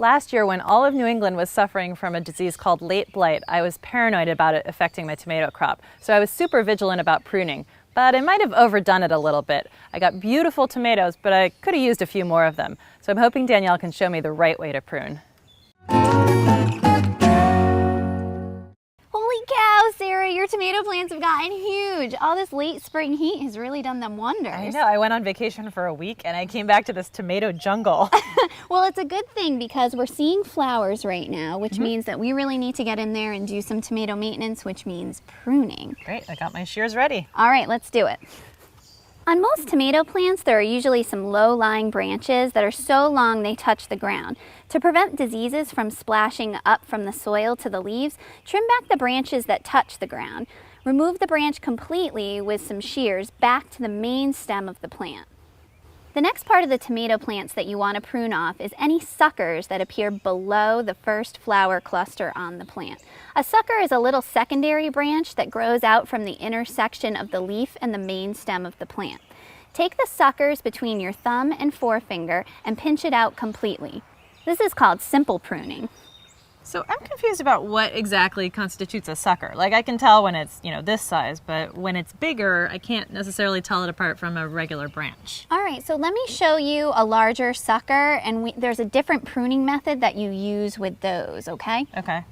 Last year, when all of New England was suffering from a disease called late blight, I was paranoid about it affecting my tomato crop. So I was super vigilant about pruning, but I might have overdone it a little bit. I got beautiful tomatoes, but I could have used a few more of them. So I'm hoping Danielle can show me the right way to prune. Holy cow, Sarah, your tomato plants have gotten huge. All this late spring heat has really done them wonders. I know, I went on vacation for a week and I came back to this tomato jungle. Well, it's a good thing because we're seeing flowers right now, which means that we really need to get in there and do some tomato maintenance, which means pruning. Great, I got my shears ready. All right, let's do it. On most tomato plants, there are usually some low-lying branches that are so long they touch the ground. To prevent diseases from splashing up from the soil to the leaves, trim back the branches that touch the ground. Remove the branch completely with some shears back to the main stem of the plant. The next part of the tomato plants that you want to prune off is any suckers that appear below the first flower cluster on the plant. A sucker is a little secondary branch that grows out from the intersection of the leaf and the main stem of the plant. Take the suckers between your thumb and forefinger and pinch it out completely. This is called simple pruning. So I'm confused about what exactly constitutes a sucker. Like I can tell when it's, this size, but when it's bigger, I can't necessarily tell it apart from a regular branch. All right, so let me show you a larger sucker, and there's a different pruning method that you use with those, okay? Okay.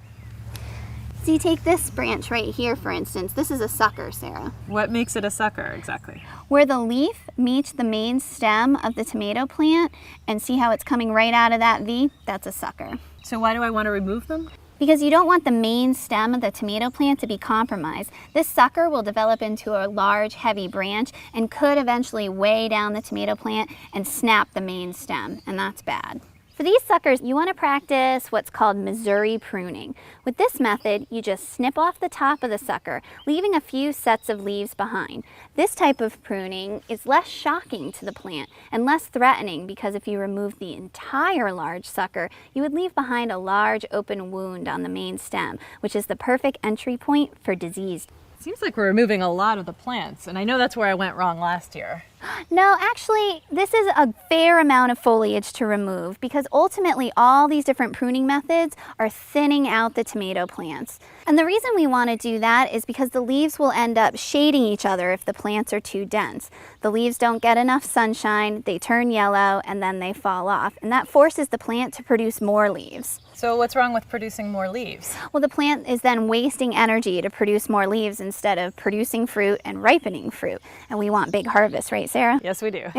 So you take this branch right here, for instance. This is a sucker, Sarah. What makes it a sucker exactly? Where the leaf meets the main stem of the tomato plant, and see how it's coming right out of that V? That's a sucker. So why do I want to remove them? Because you don't want the main stem of the tomato plant to be compromised. This sucker will develop into a large, heavy branch and could eventually weigh down the tomato plant and snap the main stem, and that's bad. For these suckers, you want to practice what's called Missouri pruning. With this method, you just snip off the top of the sucker, leaving a few sets of leaves behind. This type of pruning is less shocking to the plant and less threatening because if you remove the entire large sucker, you would leave behind a large open wound on the main stem, which is the perfect entry point for disease. Seems like we're removing a lot of the plants, and I know that's where I went wrong last year. No, actually, this is a fair amount of foliage to remove because ultimately all these different pruning methods are thinning out the tomato plants. And the reason we want to do that is because the leaves will end up shading each other if the plants are too dense. The leaves don't get enough sunshine, they turn yellow, and then they fall off. And that forces the plant to produce more leaves. So what's wrong with producing more leaves? Well, the plant is then wasting energy to produce more leaves instead of producing fruit and ripening fruit. And we want big harvests, right, Sarah? Yes, we do.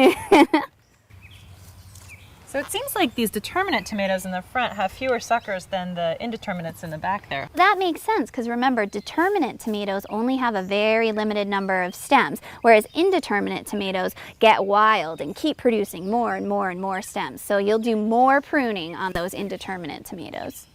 So it seems like these determinate tomatoes in the front have fewer suckers than the indeterminates in the back there. That makes sense because remember, determinate tomatoes only have a very limited number of stems, whereas indeterminate tomatoes get wild and keep producing more and more and more stems. So you'll do more pruning on those indeterminate tomatoes.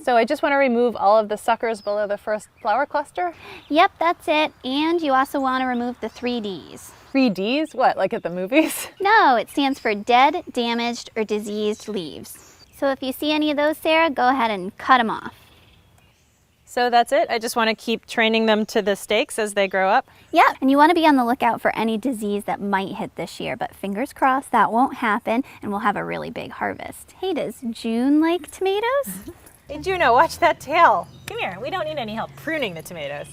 So I just want to remove all of the suckers below the first flower cluster? Yep, that's it. And you also want to remove the 3Ds. 3Ds? What, like at the movies? No, it stands for dead, damaged, or diseased leaves. So if you see any of those, Sarah, go ahead and cut them off. So that's it? I just want to keep training them to the stakes as they grow up? Yep, and you want to be on the lookout for any disease that might hit this year, but fingers crossed that won't happen and we'll have a really big harvest. Hey, does June like tomatoes? Hey Juno, watch that tail. Come here, we don't need any help pruning the tomatoes.